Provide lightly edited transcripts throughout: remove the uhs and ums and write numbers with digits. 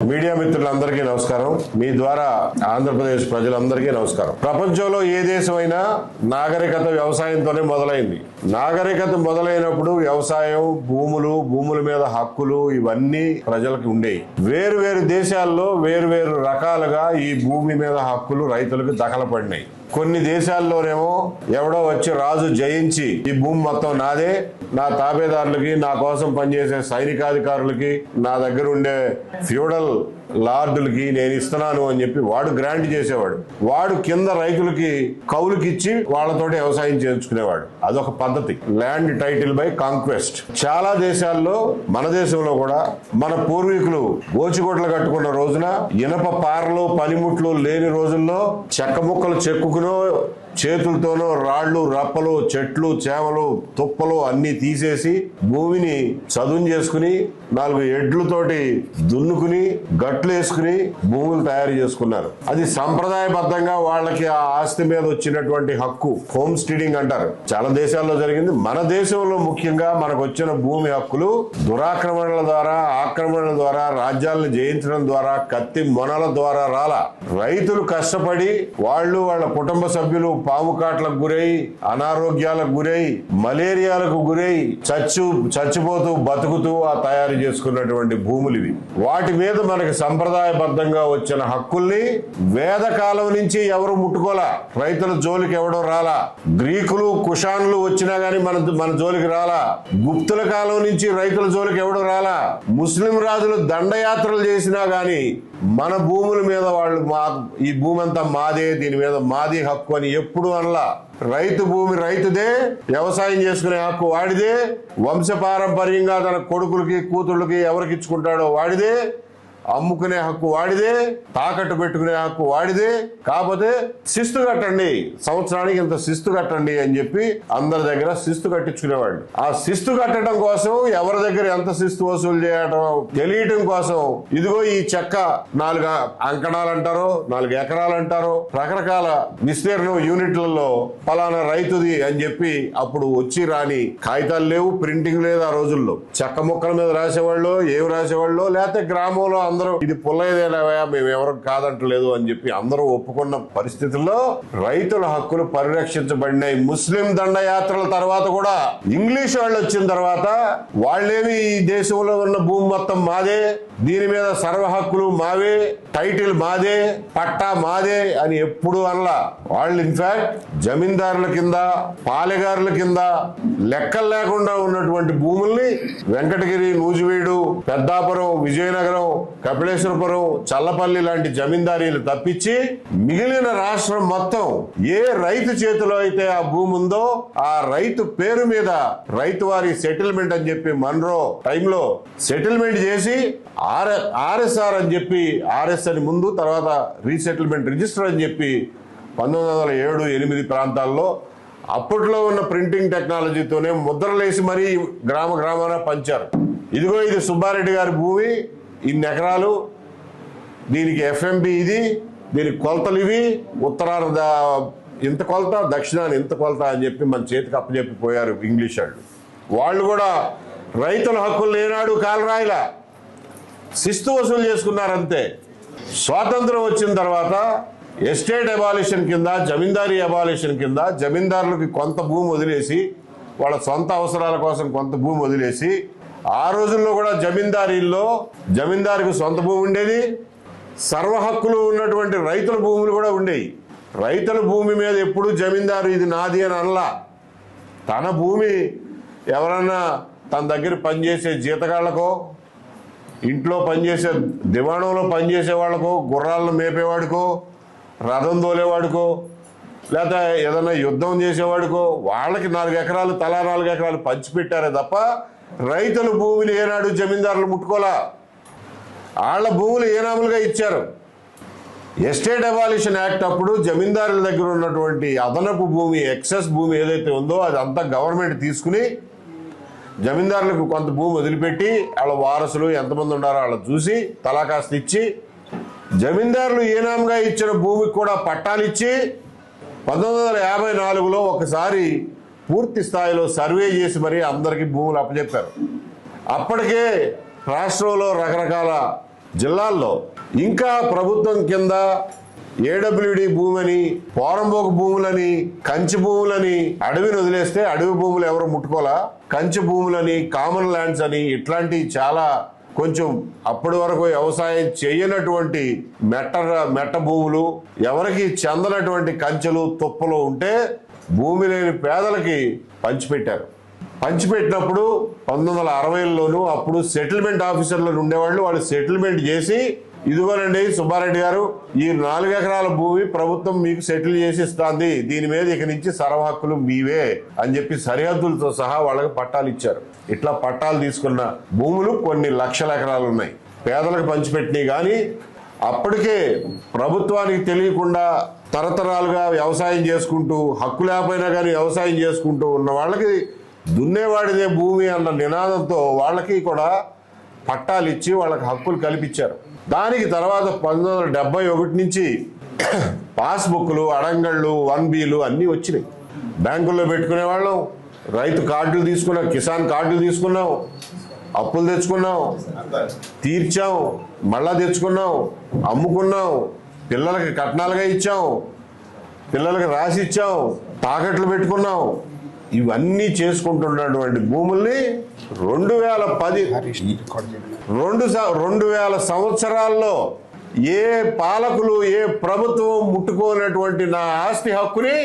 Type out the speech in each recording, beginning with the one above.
Media మిత్రులందరికీ నమస్కారం. మీ ద్వారా ఆంధ్రప్రదేశ్ ప్రజలందరికీ నమస్కారం. ప్రపంచంలో ఏ దేశమైనా నాగరికత వ్యవసాయంతోనే మొదలైంది. నాగరికత మొదలైనప్పుడు వ్యవసాయం, భూముల మీద హక్కులు ఇవన్నీ ప్రజలకు ఉండేవి. వేరు వేరు దేశాల్లో వేరు వేరు రకాలుగా ఈ భూమి మీద హక్కులు రైతులకు దఖలపడినాయి. కొన్ని దేశాల్లోనేమో ఎవడో వచ్చి రాజు జయించి ఈ భూమి మొత్తం నాదే, నా తాబేదారులకి, నా కోసం పనిచేసే సైనికాధికారులకి, నా దగ్గర ఉండే ఫ్యూడల్ లార్డులకి నేను ఇస్తున్నాను అని చెప్పి వాడు గ్రాంట్ చేసేవాడు. వాడు కింద రైతులకి కౌలుకిచ్చి వాళ్ళతోటి వ్యవసాయం చేయించుకునేవాడు. అదొక పద్ధతి, ల్యాండ్ టైటిల్ బై కాంక్వెస్ట్. చాలా దేశాల్లో, మన దేశంలో కూడా మన పూర్వీకులు గోచిగొడ్లు కట్టుకున్న రోజున, ఇనప పారలు పనిముట్లు లేని రోజుల్లో చెక్క ముక్కలు చెక్కుకునో, చేతులతోనో రాళ్లు, రప్పలు, చెట్లు, చేమలు, తుప్పలు అన్ని తీసేసి భూమిని చదును చేసుకుని 4 ఎడ్లతోటి దున్నుకుని గట్లు వేసుకుని భూములు తయారు చేసుకున్నారు. అది సంప్రదాయబద్ధంగా వాళ్ళకి ఆ ఆస్తి మీద వచ్చినటువంటి హక్కు, హోమ్ స్టీడింగ్ అంటారు. చాలా దేశాల్లో జరిగింది. మన దేశంలో ముఖ్యంగా మనకు వచ్చిన భూమి హక్కులు దురాక్రమణల ద్వారా, ఆక్రమణల ద్వారా, రాజ్యాలను జయించడం ద్వారా, కత్తి మొనల ద్వారా రాలా. రైతులు కష్టపడి వాళ్ళు, వాళ్ళ కుటుంబ సభ్యులు పాము కాట్లకు గురై, అనారోగ్యాలకు గురై, మలేరియాలకు గురై చచ్చిపోతూ బతుకుతూ ఆ తయారు చేసుకున్నటువంటి భూములు ఇవి. వాటి మీద మనకి సంప్రదాయబద్ధంగా వచ్చిన హక్కుల్ని వేదకాలం నుంచి ఎవరు ముట్టుకోలా. రైతుల జోలికి ఎవడో రాలా. గ్రీకులు, కుషాన్లు వచ్చినా గానీ మన జోలికి రాలా. గుప్తుల కాలం నుంచి రైతుల జోలికి ఎవడో రాలా. ముస్లిం రాజులు దండయాత్రలు చేసినా గానీ మన భూముల మీద వాళ్ళు ఈ భూమి అంతా మాదే, దీని మీద మాది హక్కు అని ఎప్పుడు అనలా. రైతు భూమి రైతుదే, వ్యవసాయం చేసుకునే హక్కు వాడిదే, వంశపారంపర్యంగా తన కొడుకులకి, కూతుళ్ళకి ఎవరికి ఇచ్చుకుంటాడో వాడిదే, అమ్ముకునే హక్కు వాడిదే, తాకట్టు పెట్టుకునే హక్కు వాడిదే. కాకపోతే శిస్తు కట్టండి, సంవత్సరానికి ఇంత శిస్తు కట్టండి అని చెప్పి అందరి దగ్గర శిస్తు కట్టించుకునేవాళ్ళు. ఆ శిస్తు కట్టడం కోసం, ఎవరి దగ్గర ఎంత శిస్తు వసూలు చేయడం తెలియటం కోసం, ఇదిగో ఈ చెక్క 4 అంకణాలు అంటారో, 4 ఎకరాలు అంటారో, రకరకాల విస్తీర్ణం యూనిట్లలో ఫలానా రైతుది అని చెప్పి అప్పుడు వచ్చి రాని కాగితాలు లేవు, ప్రింటింగ్ లేదు. ఆ రోజుల్లో చెక్క ముక్కల మీద రాసేవాళ్ళు, ఏమి రాసేవాళ్ళు, లేకపోతే గ్రామంలో అందరూ ఇది పుల్లయ్యదేనవా, మేము ఎవరు కాదంటలేదు అని చెప్పి అందరూ ఒప్పుకున్న పరిస్థితుల్లో రైతుల హక్కులు పరిరక్షించబడినాయి. ముస్లిం దండయాత్రల తర్వాత కూడా, ఇంగ్లీష్ వాళ్ళు వచ్చిన తర్వాత వాళ్ళేమి ఈ దేశంలో ఉన్న భూమి మొత్తం మాదే, దీని మీద సర్వ హక్కులు మావే, టైటిల్ మాదే, పట్టా మాదే అని ఎప్పుడు అనలా. వాళ్ళు ఇన్ఫాక్ట్ జమీందారుల కింద, పాలెగారుల కింద లెక్కలు లేకుండా ఉన్నటువంటి భూముల్ని వెంకటగిరి, నూజివీడు, పెద్దాపురం, విజయనగరం, కపిలేశ్వరపురం, చల్లపల్లి లాంటి జమీందారీలు తప్పించి మిగిలిన రాష్ట్రం మొత్తం ఏ రైతు చేతిలో అయితే ఆ భూమి ఉందో ఆ రైతు పేరు మీద రైతు వారి సెటిల్మెంట్ అని చెప్పి మన్రో టైంలో సెటిల్మెంట్ చేసి ఆర్ఎస్ఆర్ అని చెప్పి, ఆర్ఎస్ అని ముందు, తర్వాత రీసెటిల్మెంట్ రిజిస్టర్ అని చెప్పి 1907-8 ప్రాంతాల్లో అప్పట్లో ఉన్న ప్రింటింగ్ టెక్నాలజీతోనే ముద్రలేసి మరీ గ్రామాన పంచారు. ఇదిగో ఇది సుబ్బారెడ్డి గారి భూమి, ఇన్ని ఎకరాలు, దీనికి ఎఫ్ఎంబి ఇది, దీనికి కొలతలు ఇవి, ఉత్తరాన ఇంత కొలత, దక్షిణాన్ని ఇంత కొలత అని చెప్పి మన చేతికి అప్పచెప్పిపోయారు ఇంగ్లీష్ వాళ్ళు. వాళ్ళు కూడా రైతుల హక్కులు ఏనాడు కాలరాయిలా, శిస్తు వసూలు చేసుకున్నారంతే. స్వాతంత్రం వచ్చిన తర్వాత ఎస్టేట్ అబాలిషన్ కింద, జమీందారీ అబాలిషన్ కింద జమీందారులకి కొంత భూమి వదిలేసి, వాళ్ళ సొంత అవసరాల కోసం కొంత భూమి వదిలేసి, ఆ రోజుల్లో కూడా జమీందారికి సొంత భూమి ఉండేది, సర్వ హక్కులు ఉన్నటువంటి రైతుల భూములు కూడా ఉండేవి. రైతుల భూమి మీద ఎప్పుడు జమీందారు ఇది నాది అని అనలా. తన భూమి ఎవరన్నా తన దగ్గర పనిచేసే జీతగాళ్లకో, ఇంట్లో పనిచేసే దివాణంలో పనిచేసే వాళ్ళకో, గుర్రాలను మేపేవాడికో, రథం తోలేవాడికో, లేకపోతే ఏదైనా యుద్ధం చేసేవాడికో వాళ్ళకి 4 ఎకరాలు, తలా 4 ఎకరాలు పంచిపెట్టారే తప్ప రైతుల భూమిని ఏనాడు జమీందారులు ముట్టుకోలా. వాళ్ళ భూములు ఏనాములుగా ఇచ్చారు. ఎస్టేట్ అబాలిషన్ యాక్ట్ అప్పుడు జమీందారుల దగ్గర ఉన్నటువంటి అదనపు భూమి, ఎక్సెస్ భూమి ఏదైతే ఉందో అది అంతా గవర్నమెంట్ తీసుకుని జమీందారులకు కొంత భూమి వదిలిపెట్టి వాళ్ళ వారసులు ఎంతమంది ఉన్నారో వాళ్ళ చూసి తలా కాస్త ఇచ్చి, జమీందారులు ఏనాముగా ఇచ్చిన భూమికి కూడా పట్టాలిచ్చి 1954లో ఒకసారి పూర్తి స్థాయిలో సర్వే చేసి మరీ అందరికీ భూములు అప్పచెప్పారు. అప్పటికే రాష్ట్రంలో రకరకాల జిల్లాల్లో ఇంకా ప్రభుత్వం కింద ఏడబ్ల్యూడి భూమని, పోరంబోకు భూములని, కంచి భూములని అడవిని వదిలేస్తే అడవి భూములు ఎవరు ముట్టుకోలా, కంచి భూములని, కామన్ ల్యాండ్స్ అని ఇట్లాంటి చాలా కొంచెం అప్పటి వరకు వ్యవసాయం చేయనటువంటి మెట్ట భూములు, ఎవరికి చెందనటువంటి కంచెలు తుప్పలు ఉంటే భూమి లేని పేదలకి పంచిపెట్టారు. పంచిపెట్టినప్పుడు 1960లోనూ అప్పుడు సెటిల్మెంట్ ఆఫీసర్లు ఉండేవాళ్ళు. వాళ్ళు సెటిల్మెంట్ చేసి ఇదిగోనండి సుబ్బారెడ్డి గారు, ఈ 4 ఎకరాల భూమి ప్రభుత్వం మీకు సెటిల్ చేసి ఇస్తుంది, దీని మీద ఇక నుంచి సర్వ హక్కులు మీవే అని చెప్పి సరిహద్దులతో సహా వాళ్ళకి పట్టాలు ఇచ్చారు. ఇట్లా పట్టాలు తీసుకున్న భూములు కొన్ని లక్షల ఎకరాలు ఉన్నాయి. పేదలకు పంచిపెట్టినాయి. కానీ అప్పటికే ప్రభుత్వానికి తెలియకుండా తరతరాలుగా వ్యవసాయం చేసుకుంటూ, హక్కు లేకపోయినా కానీ వ్యవసాయం చేసుకుంటూ ఉన్న వాళ్ళకి దున్నేవాడిదే భూమి అన్న నినాదంతో వాళ్ళకి కూడా పట్టాలు ఇచ్చి వాళ్ళకి హక్కులు కల్పించారు. దానికి తర్వాత 1971 నుంచి పాస్బుక్లు, అడంగళ్ళు, 1Bలు అన్నీ వచ్చినాయి. బ్యాంకుల్లో పెట్టుకునే వాళ్ళం, రైతు కార్డులు తీసుకున్నాం, కిసాన్ కార్డులు తీసుకున్నాం, అప్పులు తెచ్చుకున్నాం, తీర్చాం, మళ్ళా తెచ్చుకున్నాం, అమ్ముకున్నాం, పిల్లలకి కట్నాలుగా ఇచ్చాం, పిల్లలకి రాసి ఇచ్చాం, తాకట్లు పెట్టుకున్నాం. ఇవన్నీ చేసుకుంటున్నటువంటి భూముల్ని 2010 సంవత్సరాల్లో ఏ పాలకులు, ఏ ప్రభుత్వం ముట్టుకోనటువంటి నా ఆస్తి హక్కుని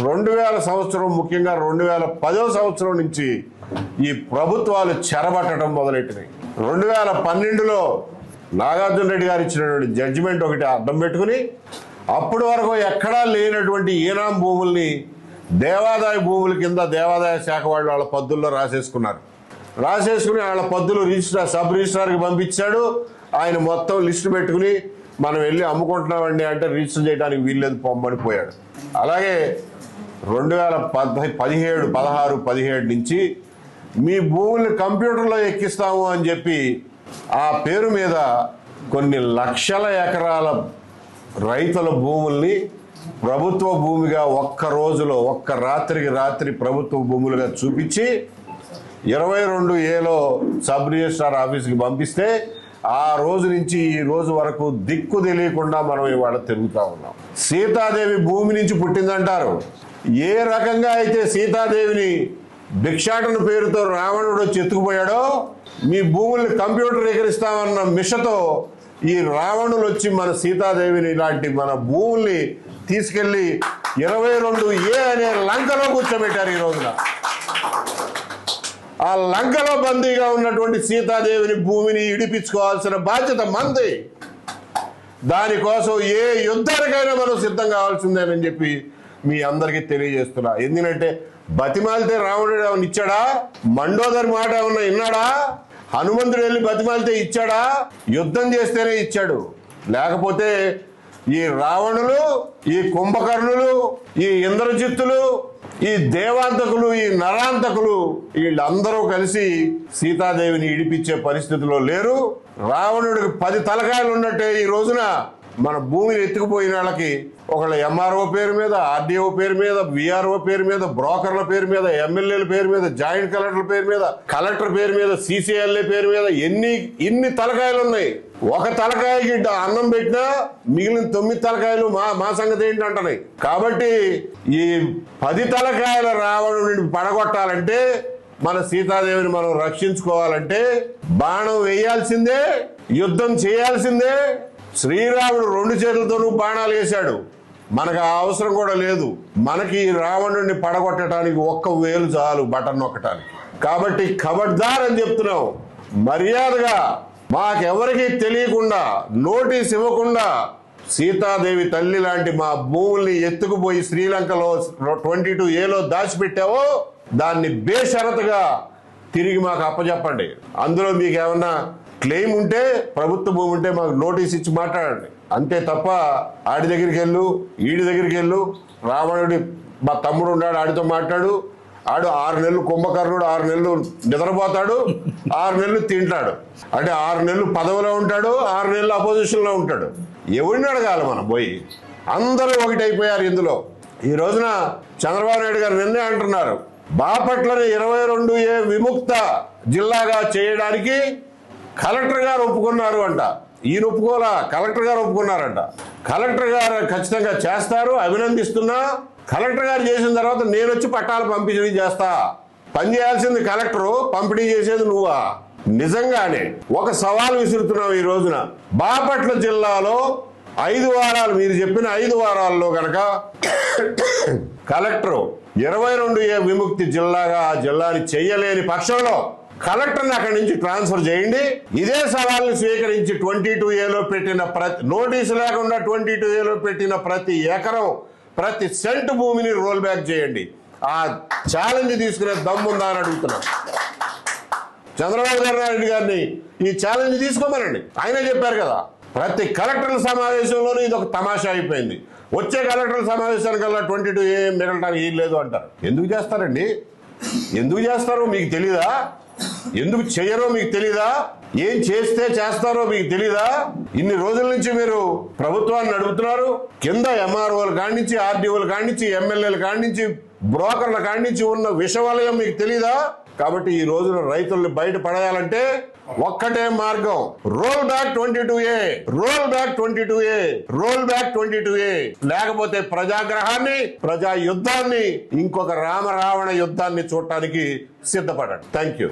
2000 సంవత్సరం, ముఖ్యంగా 2010వ సంవత్సరం నుంచి ఈ ప్రభుత్వాలు చెరబట్టడం మొదలెట్టినాయి. 2012లో నాగార్జున రెడ్డి గారు ఇచ్చినటువంటి జడ్జిమెంట్ ఒకటి అడ్డం పెట్టుకుని అప్పటి వరకు ఎక్కడా లేనటువంటి ఈనాం భూముల్ని దేవాదాయ భూముల కింద దేవాదాయ శాఖ వాళ్ళు వాళ్ళ పద్దుల్లో రాసేసుకున్నారు. రాసేసుకుని వాళ్ళ పద్దులు సబ్ రిజిస్ట్రార్కి పంపించాడు. ఆయన మొత్తం లిస్టు పెట్టుకుని మనం వెళ్ళి అమ్ముకుంటున్నామండి అంటే రిజిస్టర్ చేయడానికి వీల్లేదు పొమ్మని పోయాడు. అలాగే 2017, 16, 17 నుంచి మీ భూముల్ని కంప్యూటర్లో ఎక్కిస్తాము అని చెప్పి ఆ పేరు మీద కొన్ని లక్షల ఎకరాల రైతుల భూముల్ని ప్రభుత్వ భూమిగా ఒక్క రోజులో, ఒక్క రాత్రికి రాత్రి ప్రభుత్వ భూములుగా చూపించి 22Aలో సబ్ రిజిస్ట్రార్ ఆఫీస్కి పంపిస్తే ఆ రోజు నుంచి ఈ రోజు వరకు దిక్కు తెలియకుండా మనం ఇవాళ తిరుగుతూ ఉన్నాం. సీతాదేవి భూమి నుంచి పుట్టిందంటారు. ఏ రకంగా అయితే సీతాదేవిని భిక్షాటన పేరుతో రావణుడు వచ్చి ఎత్తుకుపోయాడో, మీ భూముల్ని కంప్యూటరీకరిస్తామన్న మిషతో ఈ రావణులు వచ్చి మన సీతాదేవిని ఇలాంటి మన భూముల్ని తీసుకెళ్లి 22A అనే లంకలో కూర్చోబెట్టారు. ఈ రోజున ఆ లంకలో బందీగా ఉన్నటువంటి సీతాదేవిని భూమిని ఇడిపించుకోవాల్సిన బాధ్యత మనది. దానికోసం ఏ యుద్ధానికైనా మనం సిద్ధం కావాల్సిందేనని చెప్పి మీ అందరికీ తెలియజేస్తున్నా. ఎందుకంటే బతిమాలితే రావణుడు ఏమన్నా ఇచ్చాడా? మండోదరి మాట ఏమన్నా విన్నాడా? హనుమంతుడు వెళ్ళి బతిమాలితే ఇచ్చాడా? యుద్ధం చేస్తేనే ఇచ్చాడు. లేకపోతే ఈ రావణులు, ఈ కుంభకర్ణులు, ఈ ఇంద్రజిత్తులు, ఈ దేవాంతకులు, ఈ నరాంతకులు వీళ్ళందరూ కలిసి సీతాదేవిని ఇడిపించే పరిస్థితిలో లేరు. రావణుడికి 10 తలకాయలు ఉన్నట్టే ఈ రోజున మన భూమిని ఎత్తుకుపోయిన వాళ్ళకి ఒకళ్ళ ఎంఆర్ఓ పేరు మీద, ఆర్డీఓ పేరు మీద, విఆర్ఓ పేరు మీద, బ్రోకర్ల పేరు మీద, ఎమ్మెల్యేల పేరు మీద, జాయింట్ కలెక్టర్ పేరు మీద, కలెక్టర్ పేరు మీద, సీసీఎల్ఏ పేరు మీద ఇన్ని తలకాయలు ఉన్నాయి. ఒక తలకాయకి అన్నం పెట్టినా మిగిలిన 9 తలకాయలు మా సంగతి ఏంటి అంటున్నాయి. కాబట్టి ఈ 10 తలకాయల రావణుడిని పడగొట్టాలంటే, మన సీతాదేవిని మనం రక్షించుకోవాలంటే బాణం వేయాల్సిందే, యుద్ధం చేయాల్సిందే. శ్రీరాముడు 2 చేతులతోనూ బాణాలు వేశాడు. మనకు ఆ అవసరం కూడా లేదు. మనకి రావణుడిని పడగొట్టడానికి 1 వేలు చాలు బటన్ నొక్కటానికి. కాబట్టి ఖబర్దార్ అని చెప్తున్నాం. మర్యాదగా మాకెవరికి తెలియకుండా, నోటీస్ ఇవ్వకుండా సీతాదేవి తల్లి లాంటి మా భూముల్ని ఎత్తుకుపోయి శ్రీలంకలో 22Aలో దాచిపెట్టావో దాన్ని బేషరతుగా తిరిగి మాకు అప్పచెప్పండి. అందులో మీకు ఏమన్నా క్లెయిమ్ ఉంటే, ప్రభుత్వ భూమి ఉంటే మాకు నోటీస్ ఇచ్చి మాట్లాడండి. అంతే తప్ప ఆడి దగ్గరికి వెళ్ళు, ఈడి దగ్గరికి వెళ్ళు, రావణుడి మా తమ్ముడు ఉన్నాడు ఆడితో మాట్లాడు, ఆడు 6 నెలలు కుంభకర్ణుడు, 6 నెలలు నిద్రపోతాడు, 6 నెలలు తింటాడు. అంటే 6 నెలలు పదవిలో ఉంటాడు, 6 నెలలు అపోజిషన్లో ఉంటాడు. ఎవరిని అడగాలి మనం పోయి? అందరూ ఒకటైపోయారు ఇందులో. ఈ రోజున చంద్రబాబు నాయుడు గారు నిన్నే అంటున్నారు, బాపట్లని 22A విముక్త జిల్లాగా చేయడానికి కలెక్టర్ గారు ఒప్పుకున్నారు అంట. ఈయన ఒప్పుకోలా, కలెక్టర్ గారు ఒప్పుకున్నారంట. కలెక్టర్ గారు ఖచ్చితంగా చేస్తారు, అభినందిస్తున్నా. కలెక్టర్ గారు చేసిన తర్వాత నేను వచ్చి పట్టాలు పంపిణీ చేస్తా. పని చేయాల్సింది కలెక్టరు, పంపిణీ చేసేది నువ్వా? నిజంగానే ఒక సవాల్ విసురుతున్నావు ఈ రోజున. బాపట్ల జిల్లాలో 5 వారాలు, మీరు చెప్పిన 5 వారాల్లో కనుక కలెక్టరు 22A విముక్తి జిల్లాగా ఆ జిల్లాని చెయ్యలేని పక్షంలో కలెక్టర్ని అక్కడి నుంచి ట్రాన్స్ఫర్ చేయండి. ఇదే సవాల్ని స్వీకరించి 22Aలో పెట్టిన నోటీసు లేకుండా 22Aలో పెట్టిన ప్రతి ఎకరం, ప్రతి సెంట్ భూమిని రోల్ బ్యాక్ చేయండి. ఆ ఛాలెంజ్ తీసుకునే దమ్ముందా అని అడుగుతున్నా. చంద్రబాబు నాయుడు గారిని ఈ ఛాలెంజ్ తీసుకోమనండి. ఆయనే చెప్పారు కదా, ప్రతి కలెక్టర్ల సమావేశంలోనూ ఇది ఒక తమాషా అయిపోయింది. వచ్చే కలెక్టర్ల సమావేశానికల్లా 22A మిగలటానికి ఏం లేదు అంటారు. ఎందుకు చేస్తారండి? ఎందుకు చేస్తారో మీకు తెలీదా? ఎందుకు చెయ్యరో మీకు తెలీదా? ఏం చేస్తే చేస్తారో మీకు తెలీదా? ఇన్ని రోజుల నుంచి మీరు ప్రభుత్వాన్ని నడుపుతున్నారు. కింద MROల కాడినుంచి, RDOల కాడినుంచి, ఎమ్మెల్యేల కాడినుంచి, బ్రోకర్ల కాడినుంచి ఉన్న విషవలయం మీకు తెలీదా? కాబట్టి ఈ రోజున రైతుల్ని బయట పడేయాలంటే ఒక్కటే మార్గం, roll back 22A, roll back 22A, roll back 22A. లేకపోతే ప్రజాగ్రహాన్ని, ప్రజా యుద్ధాన్ని, ఇంకొక రామరావణ యుద్ధాన్ని చూడటానికి సిద్ధపడండి. Thank you.